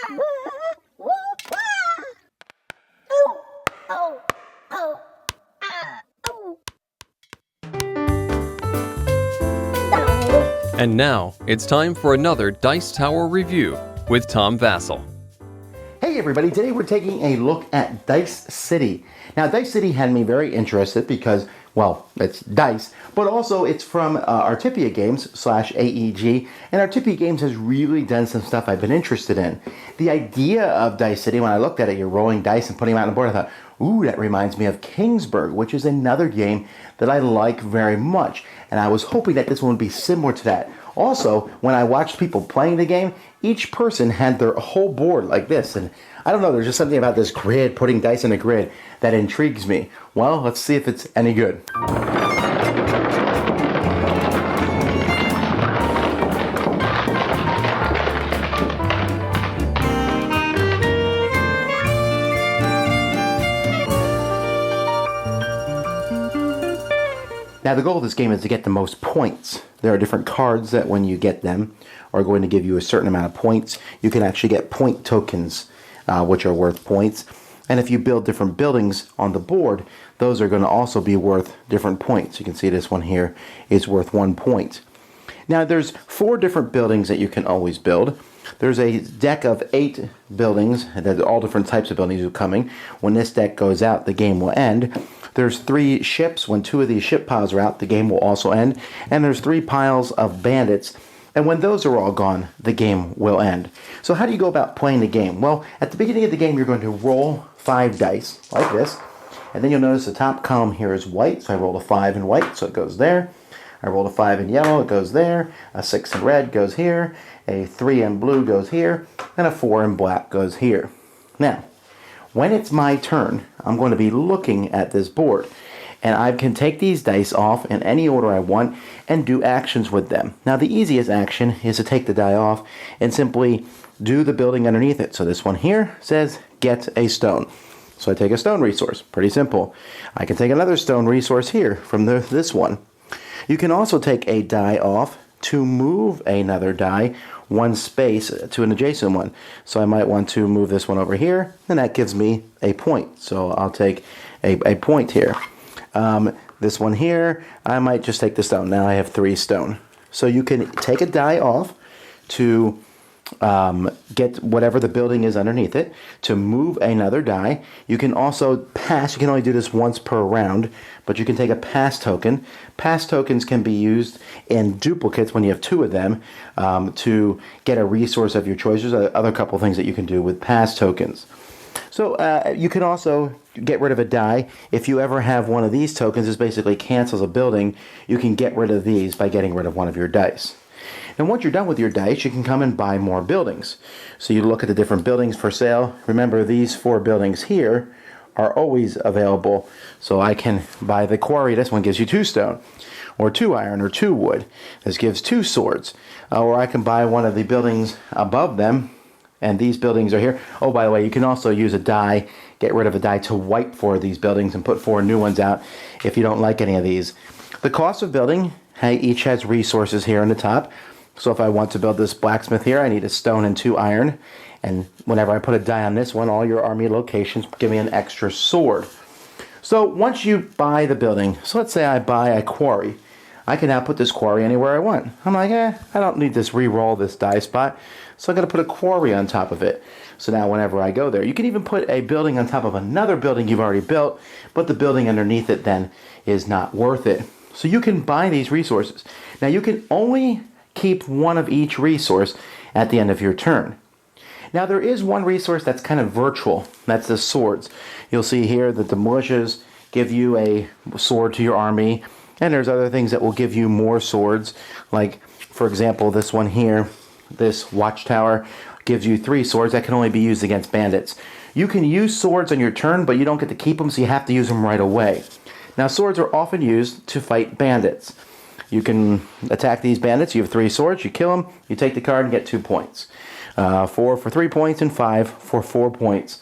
And now, it's time for another Dice Tower review with Tom Vasel. Hey everybody, today we're taking a look at Dice City. Now Dice City had me very interested because, well, it's dice, but also it's from Artipia Games /AEG, and Artipia Games has really done some stuff I've been interested in. The idea of Dice City, when I looked at it, you're rolling dice and putting them out on the board, I thought, ooh, that reminds me of Kingsburg, which is another game that I like very much, and I was hoping that this one would be similar to that. Also, when I watched people playing the game, each person had their whole board like this, and I don't know, there's just something about this grid, putting dice in a grid, that intrigues me. Well, let's see if it's any good. Now the goal of this game is to get the most points. There are different cards that when you get them are going to give you a certain amount of points. You can actually get point tokens, which are worth points. And if you build different buildings on the board, those are going to also be worth different points. You can see this one here is worth 1 point. Now there's 4 different buildings that you can always build. There's a deck of 8 buildings, that all different types of buildings are coming. When this deck goes out, the game will end. There's 3 ships. When 2 of these ship piles are out, the game will also end. And there's 3 piles of bandits. And when those are all gone, the game will end. So how do you go about playing the game? Well, at the beginning of the game, you're going to roll 5 dice, like this. And then you'll notice the top column here is white. So I rolled a 5 in white, so it goes there. I rolled a 5 in yellow, it goes there. A 6 in red goes here. A 3 in blue goes here. And a 4 in black goes here. Now, when it's my turn, I'm going to be looking at this board. And I can take these dice off in any order I want and do actions with them. Now the easiest action is to take the die off and simply do the building underneath it. So this one here says get a stone. So I take a stone resource. Pretty simple. I can take another stone resource here from this one. You can also take a die off to move another die 1 space to an adjacent one. So I might want to move this one over here, and that gives me a point. So I'll take a point here. This one here, I might just take the stone. Now I have 3 stone. So you can take a die off to get whatever the building is underneath it, to move another die. You can also pass. You can only do this once per round, but you can take a pass token. Pass tokens can be used in duplicates when you have 2 of them to get a resource of your choice. There's other couple things that you can do with pass tokens. So you can also get rid of a die. If you ever have one of these tokens, this basically cancels a building. You can get rid of these by getting rid of one of your dice. And once you're done with your dice, you can come and buy more buildings. So you look at the different buildings for sale. Remember, these 4 buildings here are always available. So I can buy the quarry. This one gives you 2 stone, or 2 iron, or 2 wood. This gives 2 swords. Or I can buy one of the buildings above them. And these buildings are here. Oh, by the way, you can also use a die, get rid of a die to wipe 4 of these buildings and put 4 new ones out if you don't like any of these. The cost of building, each has resources here on the top. So if I want to build this blacksmith here, I need a stone and 2 iron. And whenever I put a die on this one, all your army locations give me an extra sword. So once you buy the building, so let's say I buy a quarry. I can now put this quarry anywhere I want. I'm like, I don't need this re-roll this die spot. So I'm going to put a quarry on top of it. So now whenever I go there, you can even put a building on top of another building you've already built, but the building underneath it then is not worth it. So you can buy these resources. Now you can only keep 1 of each resource at the end of your turn. Now there is one resource that's kind of virtual. That's the swords. You'll see here that the militias give you a sword to your army, and there's other things that will give you more swords. Like, for example, this one here, this watchtower, gives you 3 swords that can only be used against bandits. You can use swords on your turn, but you don't get to keep them, so you have to use them right away. Now, swords are often used to fight bandits. You can attack these bandits. You have 3 swords. You kill them. You take the card and get 2 points. 4 for 3 points and 5 for 4 points.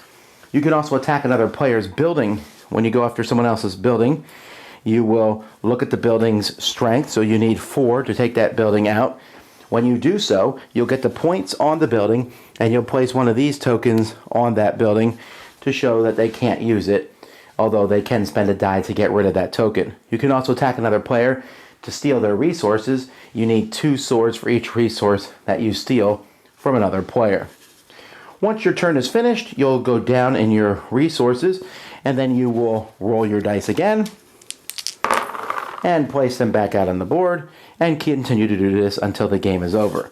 You can also attack another player's building. When you go after someone else's building, you will look at the building's strength. So you need 4 to take that building out. When you do so, you'll get the points on the building, and you'll place one of these tokens on that building to show that they can't use it, although they can spend a die to get rid of that token. You can also attack another player to steal their resources. You need 2 swords for each resource that you steal from another player. Once your turn is finished, you'll go down in your resources, and then you will roll your dice again and place them back out on the board and continue to do this until the game is over.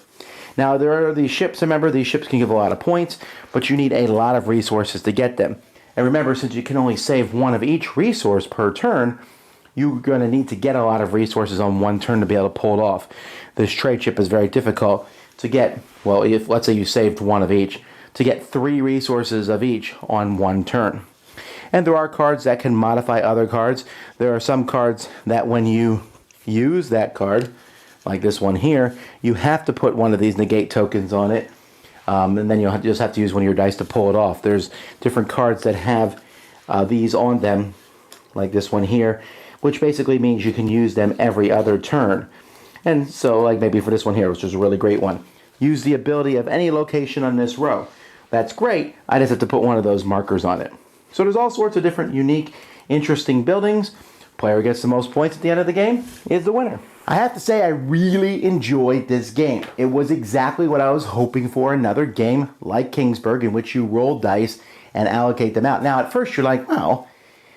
Now, there are these ships. Remember, these ships can give a lot of points, but you need a lot of resources to get them. And remember, since you can only save 1 of each resource per turn, you're going to need to get a lot of resources on 1 turn to be able to pull it off. This trade ship is very difficult to get. Well, if let's say you saved 1 of each, to get 3 resources of each on 1 turn. And there are cards that can modify other cards. There are some cards that when you use that card, like this one here, you have to put one of these negate tokens on it, and then you'll just have to use one of your dice to pull it off. There's different cards that have these on them, like this one here, which basically means you can use them every other turn. And so, like maybe for this one here, which is a really great one, use the ability of any location on this row. That's great. I just have to put one of those markers on it. So there's all sorts of different unique, interesting buildings. Player gets the most points at the end of the game is the winner. I have to say I really enjoyed this game. It was exactly what I was hoping for, another game like Kingsburg in which you roll dice and allocate them out. Now at first you're like, well,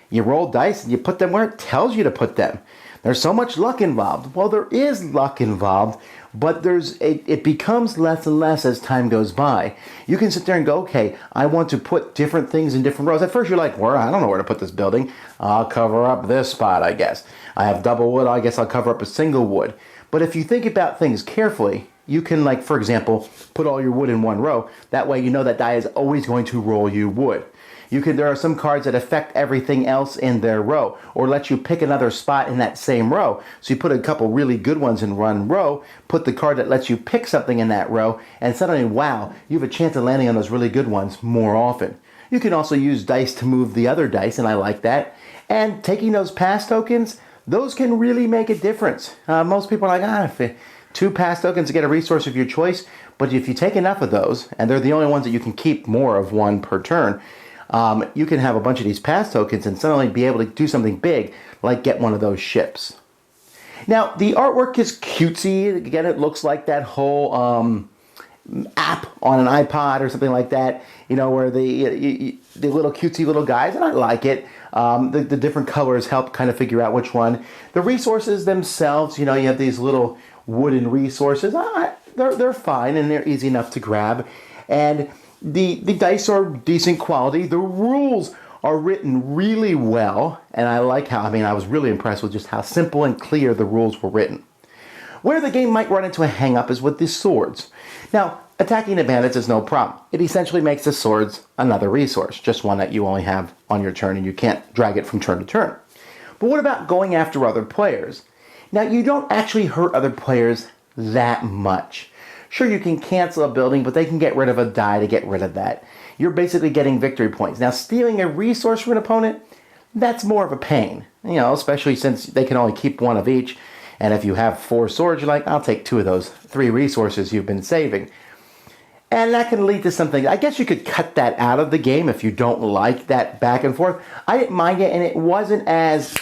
you roll dice and you put them where it tells you to put them. There's so much luck involved. Well, there is luck involved, but it becomes less and less as time goes by. You can sit there and go, okay, I want to put different things in different rows. At first you're like, well, I don't know where to put this building. I'll cover up this spot, I guess. I have double wood, I guess I'll cover up a single wood. But if you think about things carefully, you can, like, for example, put all your wood in one row. That way you know that die is always going to roll you wood. There are some cards that affect everything else in their row, or let you pick another spot in that same row. So you put a couple really good ones in one row, put the card that lets you pick something in that row, and suddenly, wow, you have a chance of landing on those really good ones more often. You can also use dice to move the other dice, and I like that. And taking those pass tokens, those can really make a difference. Most people are like, 2 pass tokens to get a resource of your choice, but if you take enough of those, and they're the only ones that you can keep more of 1 per turn, you can have a bunch of these pass tokens and suddenly be able to do something big, like get one of those ships. Now, the artwork is cutesy. Again, it looks like that whole app on an iPod or something like that, where the little cutesy little guys, and I like it. The different colors help kind of figure out which one. The resources themselves, you have these little wooden resources. They're fine and they're easy enough to grab. And the dice are decent quality. The rules are written really well, and I like how, I was really impressed with just how simple and clear the rules were written. Where the game might run into a hang-up is with the swords. Now, attacking the bandits is no problem. It essentially makes the swords another resource, just one that you only have on your turn and you can't drag it from turn to turn. But what about going after other players? Now, you don't actually hurt other players that much. Sure, you can cancel a building, but they can get rid of a die to get rid of that. You're basically getting victory points. Now, stealing a resource from an opponent, that's more of a pain. Especially since they can only keep 1 of each. And if you have 4 swords, you're like, I'll take 2 of those 3 resources you've been saving. And that can lead to something. I guess you could cut that out of the game if you don't like that back and forth. I didn't mind it, and it wasn't as,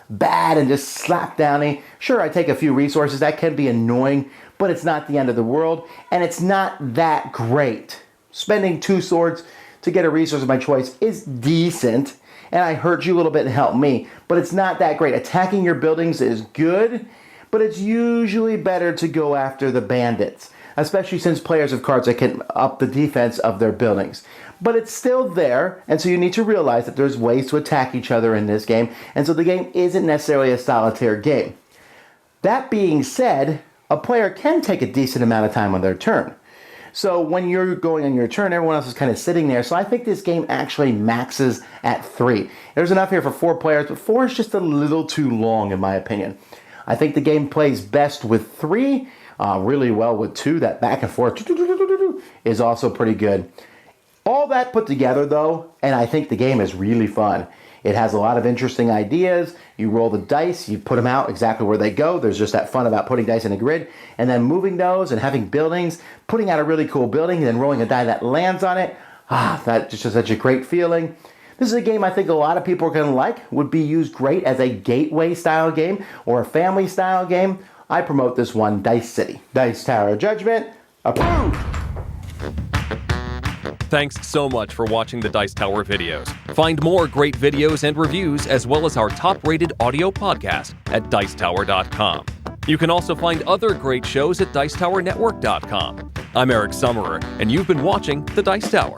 bad and just slap downy. Sure, I take a few resources. That can be annoying, but it's not the end of the world, and it's not that great. Spending 2 swords to get a resource of my choice is decent, and I hurt you a little bit and help me, but it's not that great. Attacking your buildings is good, but it's usually better to go after the bandits, especially since players have cards that can up the defense of their buildings. But it's still there, and so you need to realize that there's ways to attack each other in this game, and so the game isn't necessarily a solitaire game. That being said, a player can take a decent amount of time on their turn. So when you're going on your turn, everyone else is kind of sitting there. So I think this game actually maxes at 3. There's enough here for 4 players, but 4 is just a little too long in my opinion. I think the game plays best with 3, really well with 2. That back and forth is also pretty good. All that put together though, and I think the game is really fun. It has a lot of interesting ideas. You roll the dice, you put them out exactly where they go. There's just that fun about putting dice in a grid and then moving those and having buildings, putting out a really cool building and then rolling a die that lands on it. That's just such a great feeling. This is a game I think a lot of people are going to like. Would be used great as a gateway style game or a family style game. I promote this one, Dice City. Dice Tower Judgment, approved! Thanks so much for watching the Dice Tower videos. Find more great videos and reviews as well as our top-rated audio podcast at Dicetower.com. You can also find other great shows at Dicetowernetwork.com. I'm Eric Summerer, and you've been watching The Dice Tower.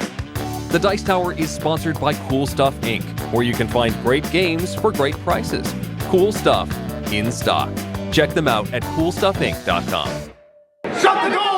The Dice Tower is sponsored by Cool Stuff Inc., where you can find great games for great prices. Cool stuff in stock. Check them out at CoolStuffInc.com. Shut the door!